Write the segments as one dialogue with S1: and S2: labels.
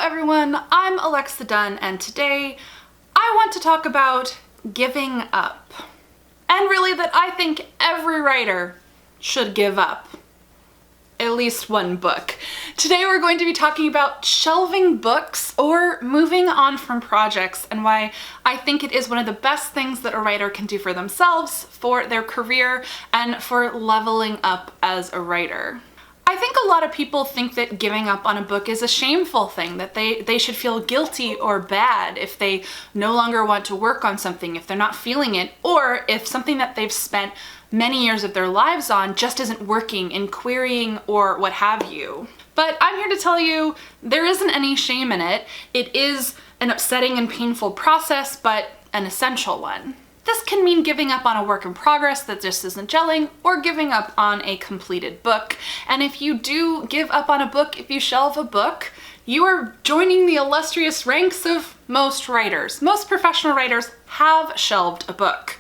S1: everyone, I'm Alexa Donne, and today I want to talk about giving up. And really that I think every writer should give up at least one book. Today we're going to be talking about shelving books or moving on from projects and why I think it is one of the best things that a writer can do for themselves, for their career, and for leveling up as a writer. I think a lot of people think that giving up on a book is a shameful thing, that they should feel guilty or bad if they no longer want to work on something, if they're not feeling it, or if something that they've spent many years of their lives on just isn't working in querying or what have you. But I'm here to tell you there isn't any shame in it. It is an upsetting and painful process, but an essential one. This can mean giving up on a work in progress that just isn't gelling, or giving up on a completed book. And if you do give up on a book, if you shelve a book, you are joining the illustrious ranks of most writers. Most professional writers have shelved a book.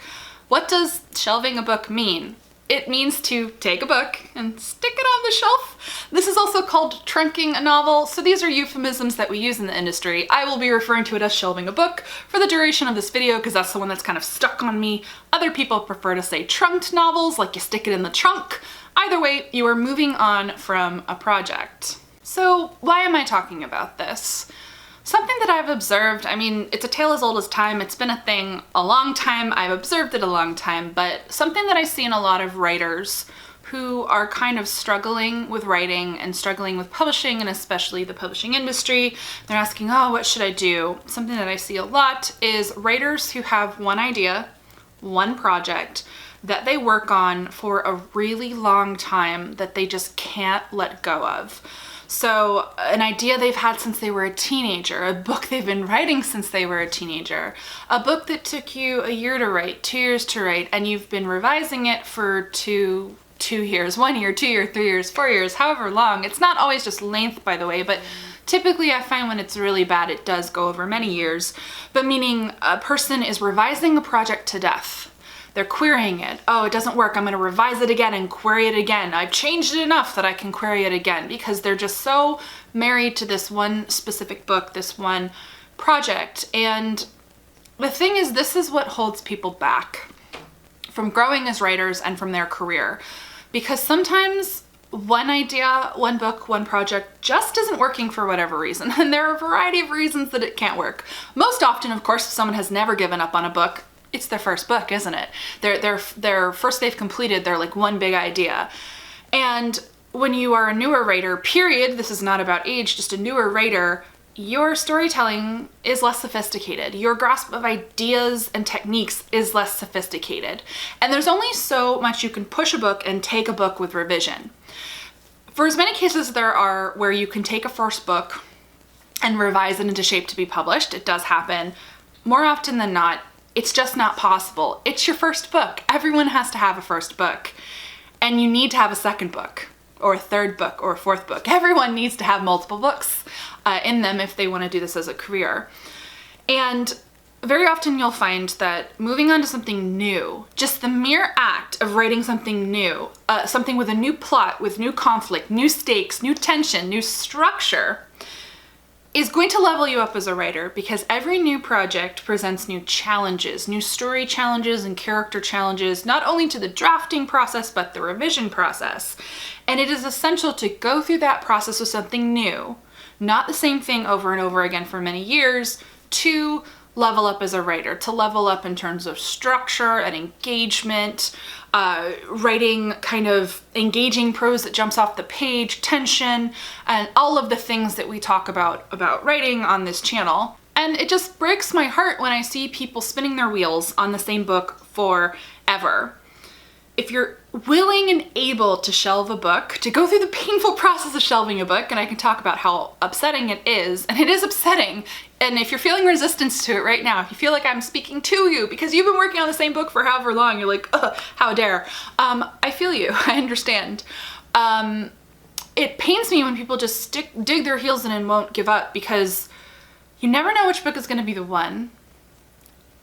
S1: What does shelving a book mean? It means to take a book and stick it on the shelf. This is also called trunking a novel, so these are euphemisms that we use in the industry. I will be referring to it as shelving a book for the duration of this video because that's the one that's kind of stuck on me. Other people prefer to say trunked novels, like you stick it in the trunk. Either way, you are moving on from a project. So why am I talking about this? Something that I've observed, I mean, it's a tale as old as time, it's been a thing a long time, I've observed it a long time, but something that I see in a lot of writers who are kind of struggling with writing and struggling with publishing, and especially the publishing industry, they're asking, oh, what should I do? Something that I see a lot is writers who have one idea, one project, that they work on for a really long time that they just can't let go of. So an idea they've had since they were a teenager, a book they've been writing since they were a teenager, a book that took you a year to write, 2 years to write, and you've been revising it for two years, 1 year, 2 years, 3 years, 4 years, however long. It's not always just length, by the way, but typically I find when it's really bad, it does go over many years. But meaning a person is revising a project to death. They're querying it. Oh, it doesn't work. I'm going to revise it again and query it again. I've changed it enough that I can query it again, because they're just so married to this one specific book, this one project. And the thing is, this is what holds people back from growing as writers and from their career. Because sometimes one idea, one book, one project just isn't working for whatever reason. And there are a variety of reasons that it can't work. Most often, of course, if someone has never given up on a book, it's their first book, isn't it? Their first they've completed their like one big idea. And when you are a newer writer, period, this is not about age, just a newer writer, your storytelling is less sophisticated. Your grasp of ideas and techniques is less sophisticated. And there's only so much you can push a book and take a book with revision. For as many cases there are where you can take a first book and revise it into shape to be published, it does happen. More often than not, it's just not possible. It's your first book. Everyone has to have a first book. And you need to have a second book, or a third book, or a fourth book. Everyone needs to have multiple books in them if they want to do this as a career. And very often you'll find that moving on to something new, just the mere act of writing something new, something with a new plot, with new conflict, new stakes, new tension, new structure, is going to level you up as a writer, because every new project presents new challenges, new story challenges and character challenges, not only to the drafting process, but the revision process. And it is essential to go through that process with something new, not the same thing over and over again for many years, to level up as a writer, to level up in terms of structure and engagement, writing kind of engaging prose that jumps off the page, tension, and all of the things that we talk about writing on this channel. And it just breaks my heart when I see people spinning their wheels on the same book forever. If you're willing and able to shelve a book, to go through the painful process of shelving a book, and I can talk about how upsetting it is, and it is upsetting, and if you're feeling resistance to it right now, if you feel like I'm speaking to you because you've been working on the same book for however long, you're like, ugh, how dare. I feel you, I understand. It pains me when people just dig their heels in and won't give up, because you never know which book is going to be the one,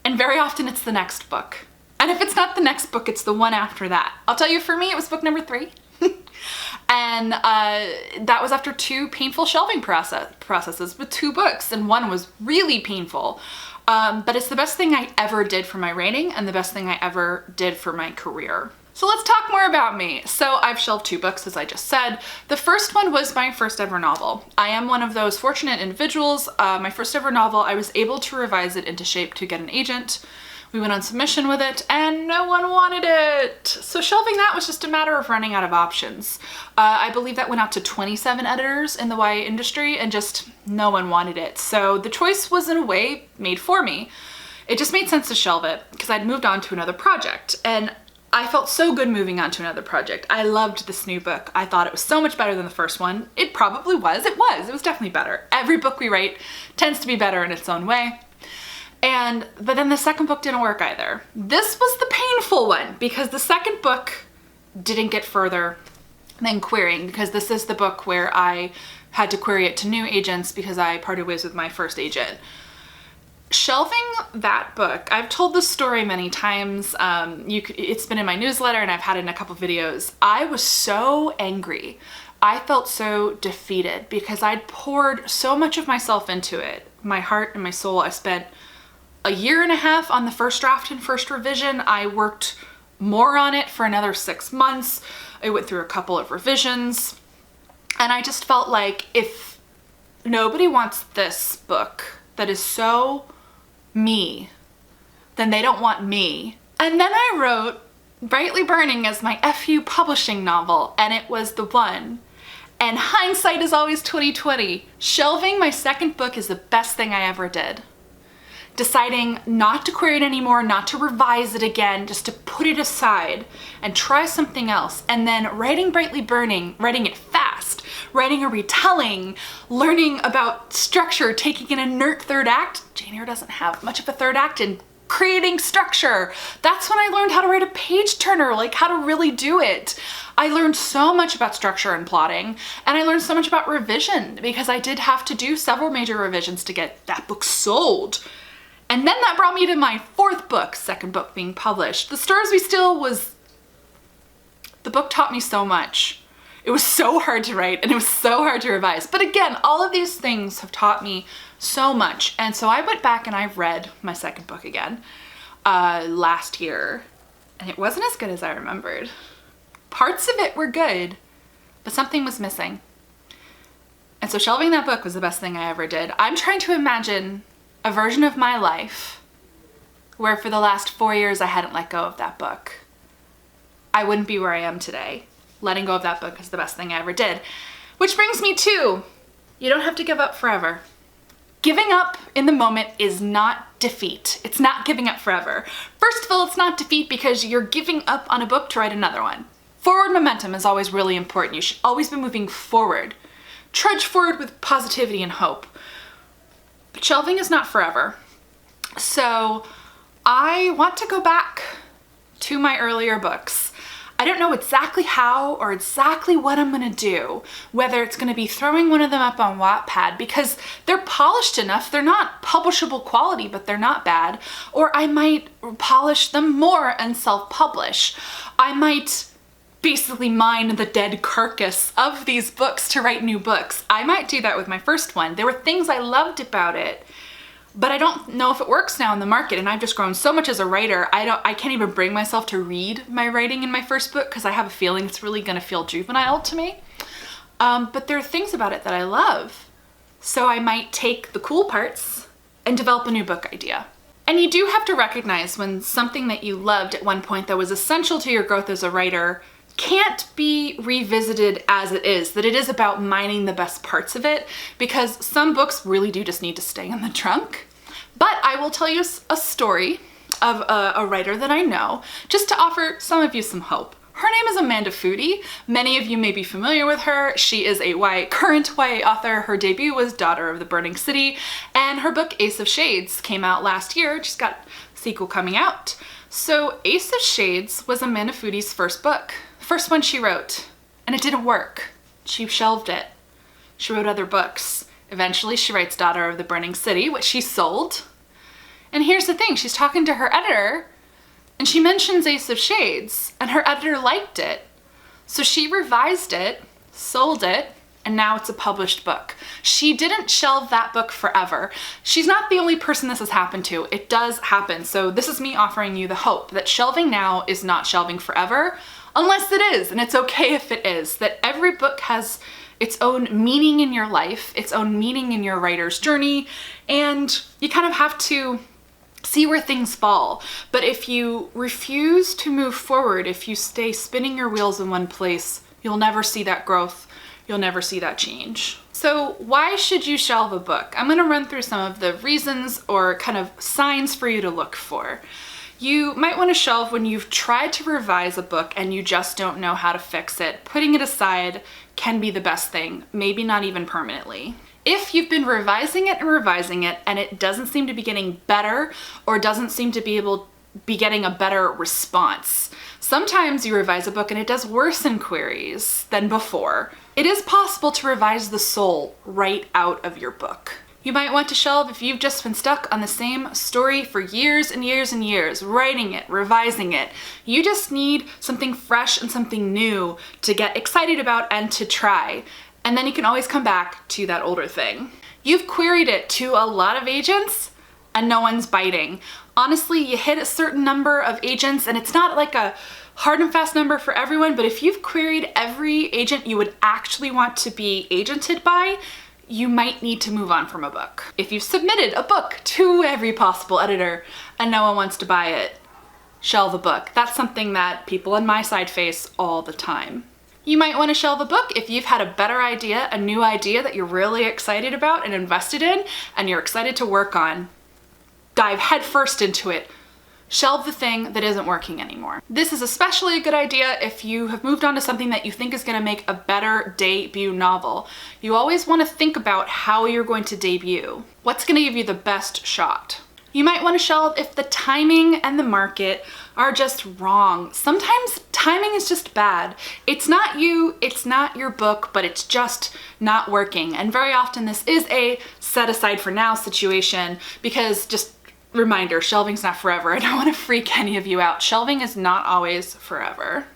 S1: and very often it's the next book. And if it's not the next book, it's the one after that. I'll tell you, for me, it was book number 3. And that was after 2 painful shelving processes with 2 books, and one was really painful. But it's the best thing I ever did for my writing and the best thing I ever did for my career. So let's talk more about me. So I've shelved 2 books, as I just said. The first one was my first ever novel. I am one of those fortunate individuals. My first ever novel, I was able to revise it into shape to get an agent. We went on submission with it and no one wanted it. So shelving that was just a matter of running out of options. I believe that went out to 27 editors in the YA industry and just no one wanted it. So the choice was in a way made for me. It just made sense to shelve it because I'd moved on to another project, and I felt so good moving on to another project. I loved this new book. I thought it was so much better than the first one. It probably was. It was definitely better. Every book we write tends to be better in its own way. But then the second book didn't work either. This was the painful one because the second book didn't get further than querying, because this is the book where I had to query it to new agents because I parted ways with my first agent. Shelving that book, I've told this story many times. It's been in my newsletter and I've had it in a couple videos. I was so angry. I felt so defeated because I'd poured so much of myself into it, my heart and my soul. I spent a year and a half on the first draft and first revision. I worked more on it for another 6 months. I went through a couple of revisions, and I just felt like if nobody wants this book that is so me, then they don't want me. And then I wrote Brightly Burning as my FU publishing novel, and it was the one. And hindsight is always 20/20. Shelving my second book is the best thing I ever did. Deciding not to query it anymore, not to revise it again, just to put it aside and try something else. And then writing Brightly Burning, writing it fast, writing a retelling, learning about structure, taking an inert third act. Jane Eyre doesn't have much of a third act, and creating structure. That's when I learned how to write a page turner, like how to really do it. I learned so much about structure and plotting, and I learned so much about revision because I did have to do several major revisions to get that book sold. And then that brought me to my 4th book, second book being published. The Stars We Steal the book taught me so much. It was so hard to write and it was so hard to revise. But again, all of these things have taught me so much. And so I went back and I read my second book again last year, and it wasn't as good as I remembered. Parts of it were good, but something was missing. And so shelving that book was the best thing I ever did. I'm trying to imagine a version of my life where for the last 4 years I hadn't let go of that book. I wouldn't be where I am today. Letting go of that book is the best thing I ever did. Which brings me to, you don't have to give up forever. Giving up in the moment is not defeat. It's not giving up forever. First of all, it's not defeat because you're giving up on a book to write another one. Forward momentum is always really important. You should always be moving forward. Trudge forward with positivity and hope. But shelving is not forever. So I want to go back to my earlier books. I don't know exactly how or exactly what I'm gonna do, whether it's gonna be throwing one of them up on Wattpad because they're polished enough. They're not publishable quality, but they're not bad. Or I might polish them more and self-publish. I might basically mine the dead carcass of these books to write new books. I might do that with my first one. There were things I loved about it, but I don't know if it works now in the market, and I've just grown so much as a writer. I can't even bring myself to read my writing in my first book because I have a feeling it's really gonna feel juvenile to me. But there are things about it that I love. So I might take the cool parts and develop a new book idea. And you do have to recognize when something that you loved at one point that was essential to your growth as a writer can't be revisited as it is, that it is about mining the best parts of it, because some books really do just need to stay in the trunk. But I will tell you a story of a writer that I know, just to offer some of you some hope. Her name is Amanda Foody. Many of you may be familiar with her. She is a current YA author. Her debut was Daughter of the Burning City, and her book Ace of Shades came out last year. She's got a sequel coming out. So Ace of Shades was Amanda Foody's first book. First one she wrote, and it didn't work. She shelved it. She wrote other books. Eventually she writes Daughter of the Burning City, which she sold. And here's the thing, she's talking to her editor and she mentions Ace of Shades and her editor liked it. So she revised it, sold it, and now it's a published book. She didn't shelve that book forever. She's not the only person this has happened to. It does happen. So this is me offering you the hope that shelving now is not shelving forever, unless it is, and it's okay if it is, that every book has its own meaning in your life, its own meaning in your writer's journey, and you kind of have to see where things fall. But if you refuse to move forward, if you stay spinning your wheels in one place, you'll never see that growth. You'll never see that change. So why should you shelve a book? I'm gonna run through some of the reasons or kind of signs for you to look for. You might want to shelve when you've tried to revise a book and you just don't know how to fix it. Putting it aside can be the best thing, maybe not even permanently. If you've been revising it and it doesn't seem to be getting better or doesn't seem to be getting a better response. Sometimes you revise a book and it does worse in queries than before. It is possible to revise the soul right out of your book. You might want to shelve if you've just been stuck on the same story for years and years and years, writing it, revising it. You just need something fresh and something new to get excited about and to try. And then you can always come back to that older thing. You've queried it to a lot of agents and no one's biting. Honestly, you hit a certain number of agents and it's not like a hard and fast number for everyone, but if you've queried every agent you would actually want to be agented by, you might need to move on from a book. If you've submitted a book to every possible editor and no one wants to buy it, shelve a book. That's something that people on my side face all the time. You might want to shelve a book if you've had a better idea, a new idea that you're really excited about and invested in, and you're excited to work on. Dive headfirst into it. Shelve the thing that isn't working anymore. This is especially a good idea if you have moved on to something that you think is going to make a better debut novel. You always want to think about how you're going to debut. What's going to give you the best shot? You might want to shelve if the timing and the market are just wrong. Sometimes timing is just bad. It's not you, it's not your book, but it's just not working. And very often this is a set aside for now situation because just reminder, shelving's not forever. I don't want to freak any of you out. Shelving is not always forever.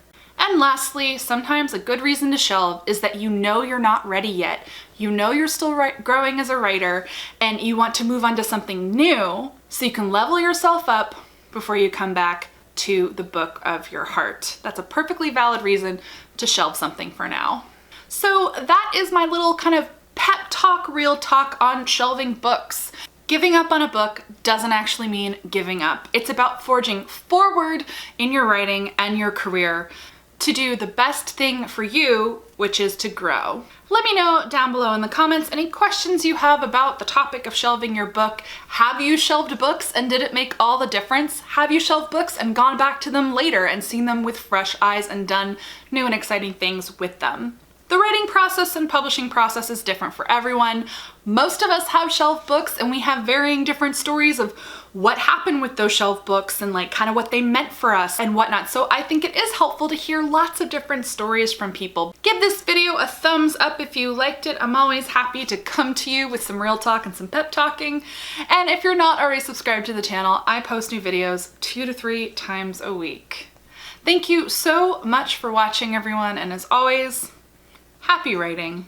S1: And lastly, sometimes a good reason to shelve is that you know you're not ready yet. You know you're still growing as a writer and you want to move on to something new so you can level yourself up before you come back to the book of your heart. That's a perfectly valid reason to shelve something for now. So that is my little kind of pep talk, real talk on shelving books. Giving up on a book doesn't actually mean giving up. It's about forging forward in your writing and your career to do the best thing for you, which is to grow. Let me know down below in the comments any questions you have about the topic of shelving your book. Have you shelved books and did it make all the difference? Have you shelved books and gone back to them later and seen them with fresh eyes and done new and exciting things with them? The writing process and publishing process is different for everyone. Most of us have shelved books and we have varying different stories of what happened with those shelved books and like kind of what they meant for us and whatnot. So I think it is helpful to hear lots of different stories from people. Give this video a thumbs up if you liked it. I'm always happy to come to you with some real talk and some pep talking. And if you're not already subscribed to the channel, I post new videos 2 to 3 times a week. Thank you so much for watching, everyone, and as always, happy writing.